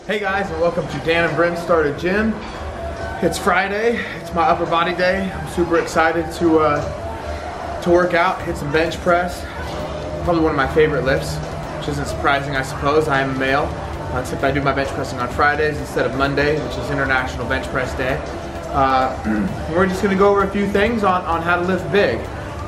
Hey guys, and welcome to Dan and Bryn Start a Gym. It's Friday, it's my upper body day. I'm super excited to work out, hit some bench press. Probably one of my favorite lifts, which isn't surprising I suppose. I am a male, except I do my bench pressing on Fridays instead of Monday, which is International Bench Press Day. We're just gonna go over a few things on how to lift big.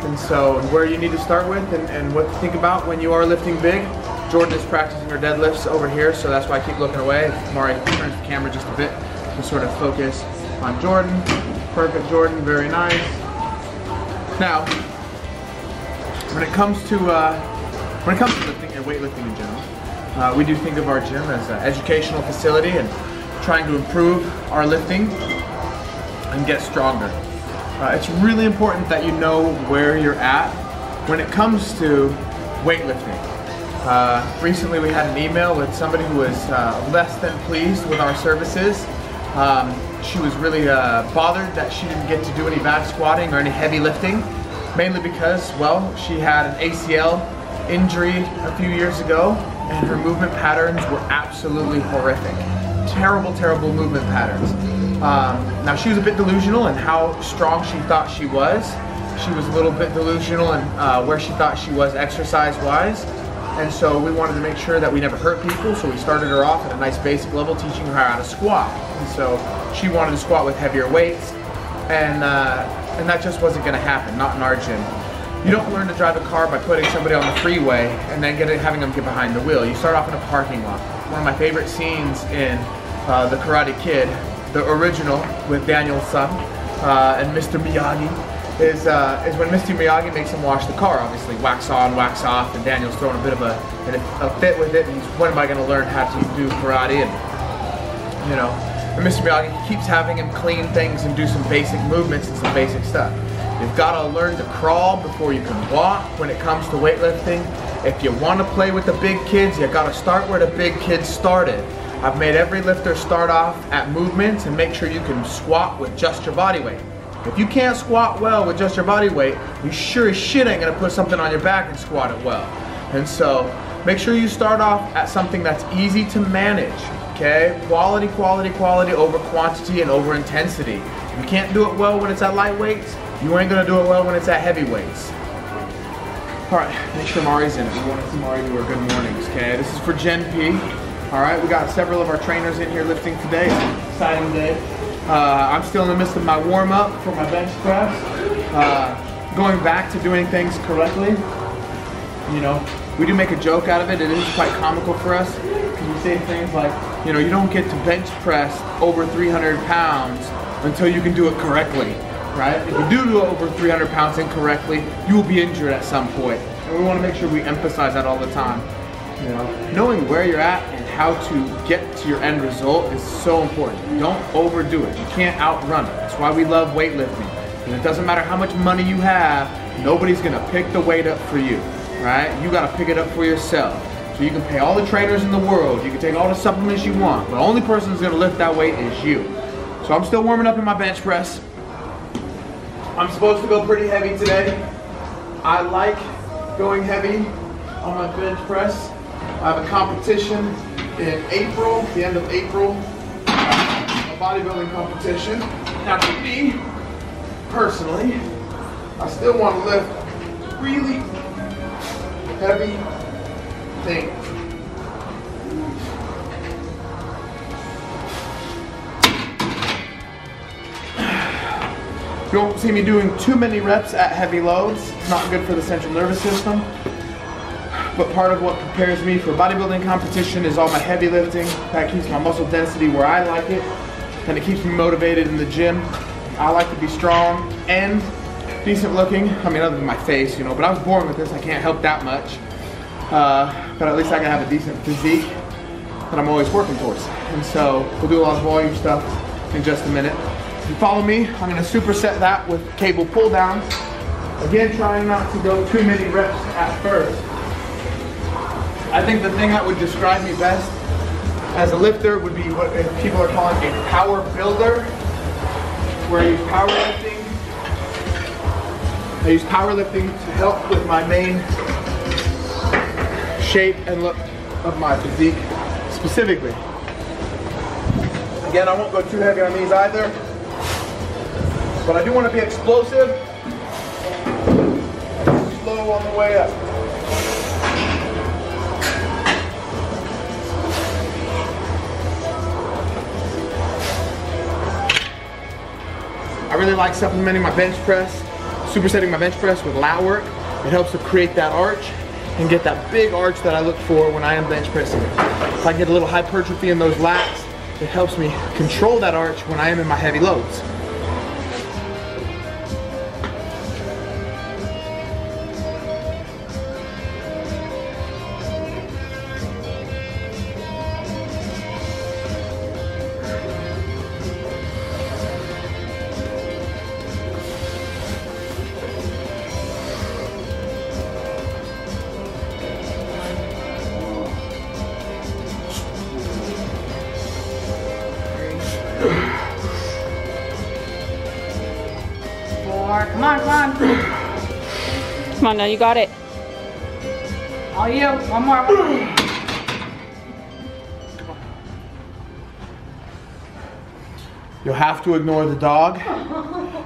And so where you need to start with and what to think about when you are lifting big. Jordan is practicing her deadlifts over here, so that's why I keep looking away. Mari turns the camera just a bit to sort of focus on Jordan. Perfect, Jordan, very nice. Now, when it comes to lifting and weightlifting in general, we do think of our gym as an educational facility and trying to improve our lifting and get stronger. It's really important that you know where you're at when it comes to weightlifting. Recently we had an email with somebody who was less than pleased with our services. She was really bothered that she didn't get to do any back squatting or any heavy lifting, mainly because, well, she had an ACL injury a few years ago and her movement patterns were absolutely horrific. Terrible, terrible movement patterns. Now she was a bit delusional in how strong she thought she was. She was a little bit delusional in where she thought she was exercise-wise. And so we wanted to make sure that we never hurt people, so we started her off at a nice basic level, teaching her how to squat. And so she wanted to squat with heavier weights, and that just wasn't going to happen, not in our gym. You don't learn to drive a car by putting somebody on the freeway and then having them get behind the wheel. You start off in a parking lot. One of my favorite scenes in The Karate Kid, the original with Daniel's son and Mr. Miyagi, is when Mr. Miyagi makes him wash the car. Obviously, wax on, wax off, and Daniel's throwing a bit of a fit with it. And he's, when am I going to learn how to do karate? And you know, and Mr. Miyagi keeps having him clean things and do some basic movements and some basic stuff. You've got to learn to crawl before you can walk when it comes to weightlifting. If you want to play with the big kids, you got to start where the big kids started. I've made every lifter start off at movements and make sure you can squat with just your body weight. If you can't squat well with just your body weight, you sure as shit ain't gonna put something on your back and squat it well. And so, make sure you start off at something that's easy to manage, okay? Quality, quality, quality over quantity and over intensity. If you can't do it well when it's at light weights, you ain't gonna do it well when it's at heavy weights. All right, make sure Mari's in it. We wanna see Mari do her good mornings, okay? This is for Gen P. All right, we got several of our trainers in here lifting today. It's an exciting day. I'm still in the midst of my warm-up for my bench press. Going back to doing things correctly. You know, we do make a joke out of it. It is quite comical for us. Because we say things like, you know, you don't get to bench press over 300 pounds until you can do it correctly, right? If you do it over 300 pounds incorrectly, you will be injured at some point. And we want to make sure we emphasize that all the time. You know, knowing where you're at and how to get to your end result is so important. Don't overdo it. You can't outrun it. That's why we love weightlifting. And it doesn't matter how much money you have, nobody's gonna pick the weight up for you, right? You gotta pick it up for yourself. So you can pay all the trainers in the world, you can take all the supplements you want, but the only person who's gonna lift that weight is you. So I'm still warming up in my bench press. I'm supposed to go pretty heavy today. I like going heavy on my bench press. I have a competition in April, the end of April, a bodybuilding competition. Now for me, personally, I still want to lift really heavy things. You won't see me doing too many reps at heavy loads. It's not good for the central nervous system. But part of what prepares me for bodybuilding competition is all my heavy lifting. That keeps my muscle density where I like it, and it keeps me motivated in the gym. I like to be strong and decent looking. I mean, other than my face, you know, but I was born with this, I can't help that much. But at least I can have a decent physique that I'm always working towards. And so we'll do a lot of volume stuff in just a minute. If you follow me, I'm gonna superset that with cable pull downs. Again, trying not to go too many reps at first. I think the thing that would describe me best as a lifter would be what people are calling a power builder, where I use powerlifting. I use powerlifting to help with my main shape and look of my physique specifically. Again, I won't go too heavy on these either, but I do want to be explosive, slow on the way up. I really like supplementing my bench press, supersetting my bench press with lat work. It helps to create that arch and get that big arch that I look for when I am bench pressing. If I get a little hypertrophy in those lats, it helps me control that arch when I am in my heavy loads. Come on, come on. Come on now, you got it. All you. One more. You'll have to ignore the dog,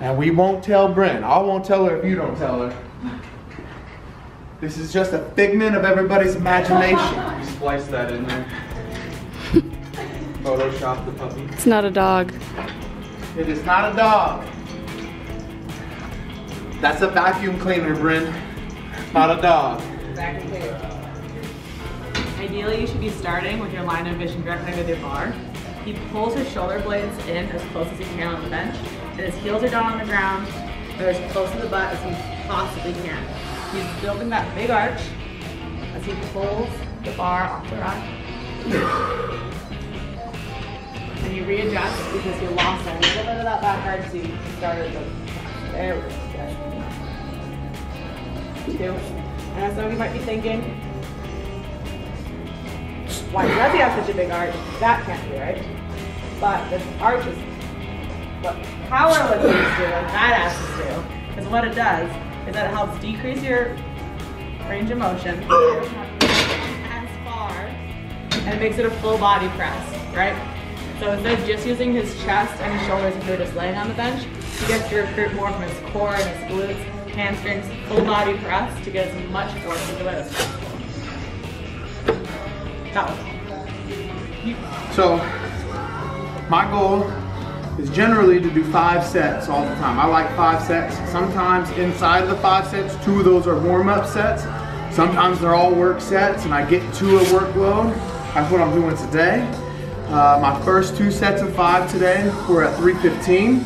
and we won't tell Bryn. I won't tell her if you don't tell her. This is just a figment of everybody's imagination. You splice that in there. Photoshop the puppy. It's not a dog. It is not a dog. That's a vacuum cleaner, Bryn. Not a dog. Ideally, you should be starting with your line of vision directly with your bar. He pulls his shoulder blades in as close as he can on the bench, and his heels are down on the ground, or as close to the butt as he possibly can. He's building that big arch as he pulls the bar off the rack. And you readjust because you lost a little bit of that back arch, so you started the. There we go. Two. And some of you might be thinking, why does he have such a big arch? That can't be right. But this arch is what powerlifters do, and badasses do. Because what it does is that it helps decrease your range of motion as far, and it makes it a full body press, right? So instead of just using his chest and his shoulders if you're just laying on the bench, he gets to recruit more from his core and his glutes, hamstrings, full body press to get as much force into it as possible. That one. So, my goal is generally to do 5 sets all the time. I like 5 sets. Sometimes inside of the 5 sets, 2 of those are warm-up sets. Sometimes they're all work sets and I get to a workload. That's what I'm doing today. My first 2 sets of 5 today were at 315.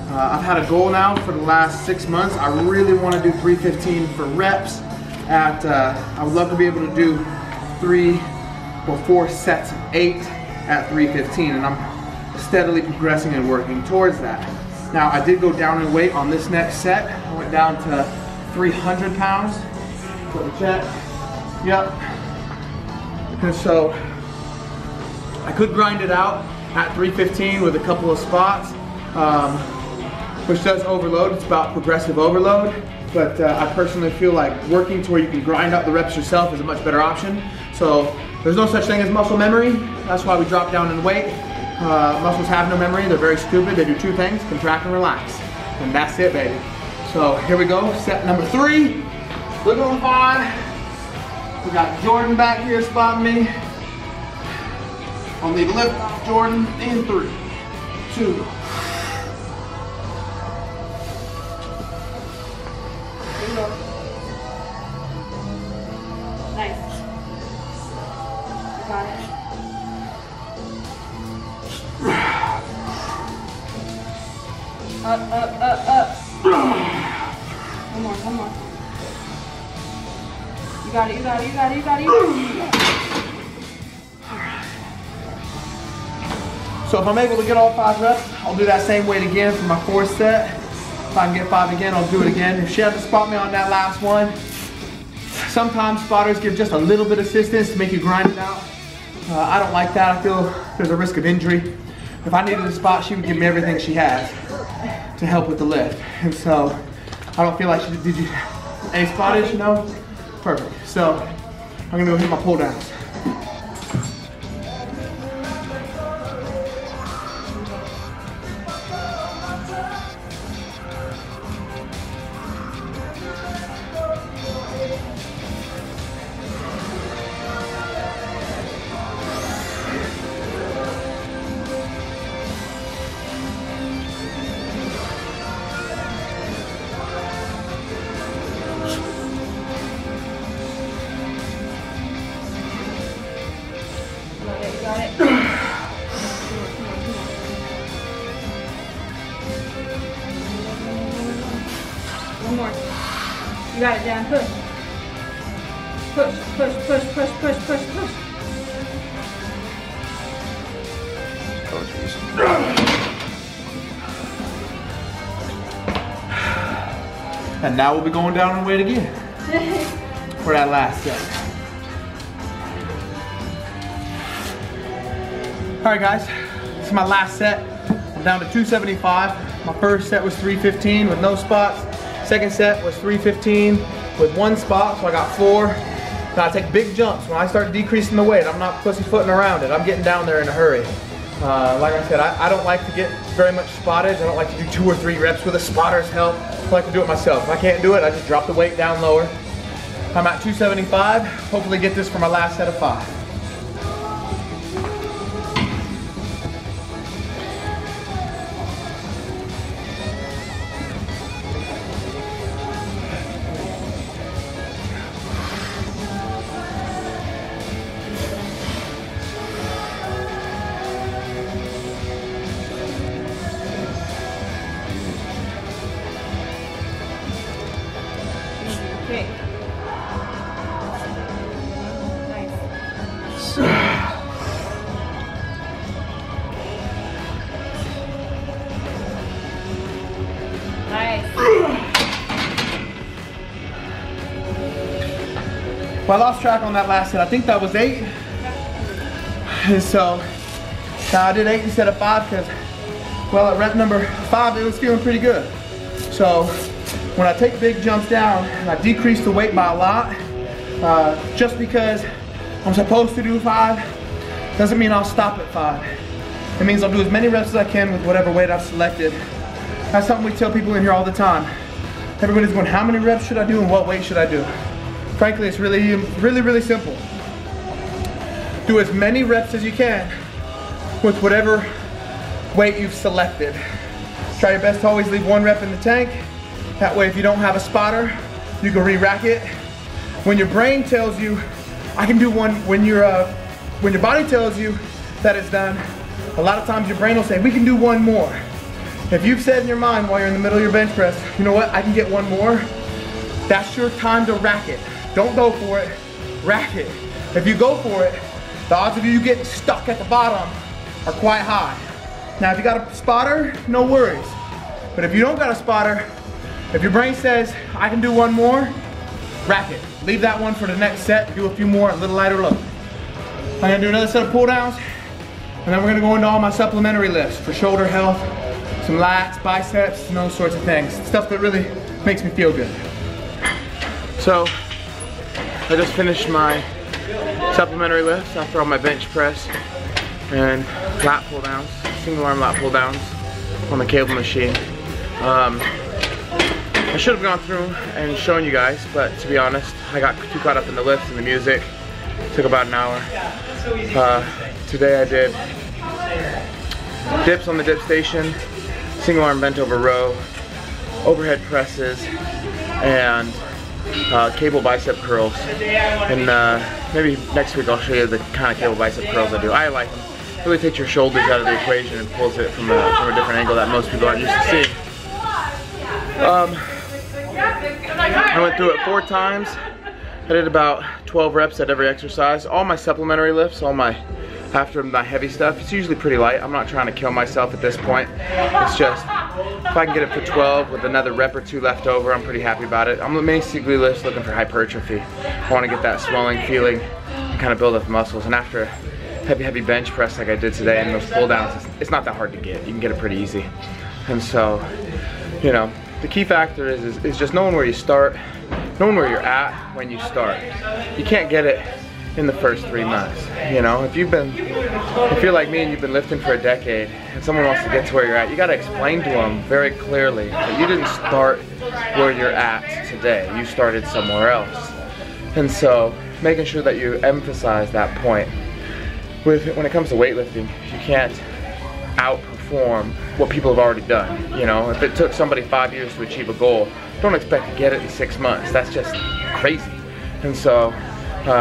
I've had a goal now for the last 6 months. I really want to do 315 for reps. I would love to be able to do 3 or 4 sets of 8 at 315, and I'm steadily progressing and working towards that. Now, I did go down in weight on this next set. I went down to 300 pounds for the check. Yep. And so I could grind it out at 315 with a couple of spots, which does overload. It's about progressive overload, but I personally feel like working to where you can grind out the reps yourself is a much better option. So there's no such thing as muscle memory. That's why we drop down in weight. Muscles have no memory. They're very stupid. They do 2 things, contract and relax. And that's it, baby. So here we go, set number 3. Look on 5. We got Jordan back here spotting me. I'll need to lift off Jordan in 3, 2. Nice. Got it. Up. One more. You got it. So if I'm able to get all 5 reps, I'll do that same weight again for my 4th set. If I can get 5 again, I'll do it again. If she has to spot me on that last one, sometimes spotters give just a little bit of assistance to make you grind it out. I don't like that. I feel there's a risk of injury. If I needed a spot, she would give me everything she has to help with the lift. And so I don't feel like she did. You any spottage? No? Perfect. So I'm gonna go hit my pull downs. You got it, Dan. Push. Push, push, push, push, push, push, push. Oh, jeez. And now we'll be going down and weight again for that last set. All right, guys, this is my last set. I'm down to 275. My first set was 315 with no spots. Second set was 315 with 1 spot, so I got 4. Now I take big jumps. When I start decreasing the weight, I'm not pussyfooting around it. I'm getting down there in a hurry. Like I said, I don't like to get very much spottage. I don't like to do 2 or 3 reps with a spotter's help. I like to do it myself. If I can't do it, I just drop the weight down lower. I'm at 275. Hopefully get this for my last set of 5. Okay. Nice. Well, I lost track on that last set. I think that was 8. And so now I did 8 instead of 5 because, well, at rep number 5, it was feeling pretty good. So when I take big jumps down and I decrease the weight by a lot, just because I'm supposed to do 5, doesn't mean I'll stop at 5. It means I'll do as many reps as I can with whatever weight I've selected. That's something we tell people in here all the time. Everybody's going, how many reps should I do and what weight should I do? Frankly, it's really simple. Do as many reps as you can with whatever weight you've selected. Try your best to always leave 1 rep in the tank. That way, if you don't have a spotter, you can re-rack it. When your brain tells you, I can do 1, when your body tells you that it's done, a lot of times your brain will say, we can do 1 more. If you've said in your mind while you're in the middle of your bench press, you know what, I can get 1 more, that's your time to rack it. Don't go for it, rack it. If you go for it, the odds of you getting stuck at the bottom are quite high. Now, if you got a spotter, no worries. But if you don't got a spotter, if your brain says, I can do 1 more, rack it. Leave that one for the next set, do a few more, a little lighter load. I'm gonna do another set of pull downs, and then we're gonna go into all my supplementary lifts for shoulder health, some lats, biceps, and those sorts of things. Stuff that really makes me feel good. So, I just finished my supplementary lifts after all my bench press and lat pull downs, single arm lat pull downs on the cable machine. I should have gone through and shown you guys, but to be honest, I got too caught up in the lifts and the music. It took about an hour. Today I did dips on the dip station, single arm bent over row, overhead presses, and cable bicep curls. And maybe next week I'll show you the kind of cable bicep curls I do. I like them. It really takes your shoulders out of the equation and pulls it from a different angle that most people aren't used to seeing. I went through it 4 times. I did about 12 reps at every exercise. All my supplementary lifts, after my heavy stuff, it's usually pretty light. I'm not trying to kill myself at this point. It's just, if I can get it for 12 with another rep or 2 left over, I'm pretty happy about it. I'm basically just looking for hypertrophy. I want to get that swelling feeling and kind of build up muscles. And after a heavy bench press like I did today and those pull downs, it's not that hard to get. You can get it pretty easy. And so, you know, the key factor is just knowing where you start, knowing where you're at when you start. You can't get it in the first 3 months. You know, if you're like me and you've been lifting for a decade and someone wants to get to where you're at, you got to explain to them very clearly that you didn't start where you're at today. You started somewhere else. And so making sure that you emphasize that point. When it comes to weightlifting, you can't outperform what people have already done. You know, if it took somebody 5 years to achieve a goal, don't expect to get it in 6 months. That's just crazy. And so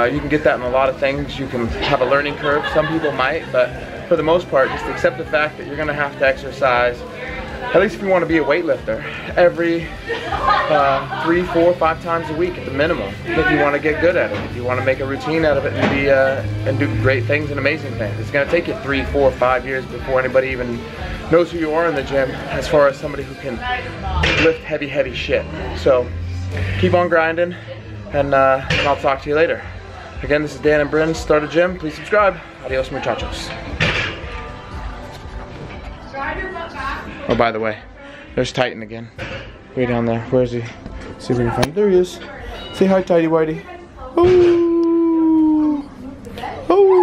you can get that in a lot of things. You can have a learning curve. Some people might, but for the most part, just accept the fact that you're gonna have to exercise at least if you want to be a weightlifter, every 3, 4, 5 times a week at the minimum. If you want to get good at it, if you want to make a routine out of it and be and do great things and amazing things. It's going to take you 3, 4, 5 years before anybody even knows who you are in the gym as far as somebody who can lift heavy shit. So keep on grinding, and I'll talk to you later. Again, this is Dan and Bryn, Start a Gym. Please subscribe. Adios, muchachos. Oh, by the way, there's Titan again. Way down there. Where is he? See if we can find him. There he is. Say hi, Tidy Whitey. Oh. Oh.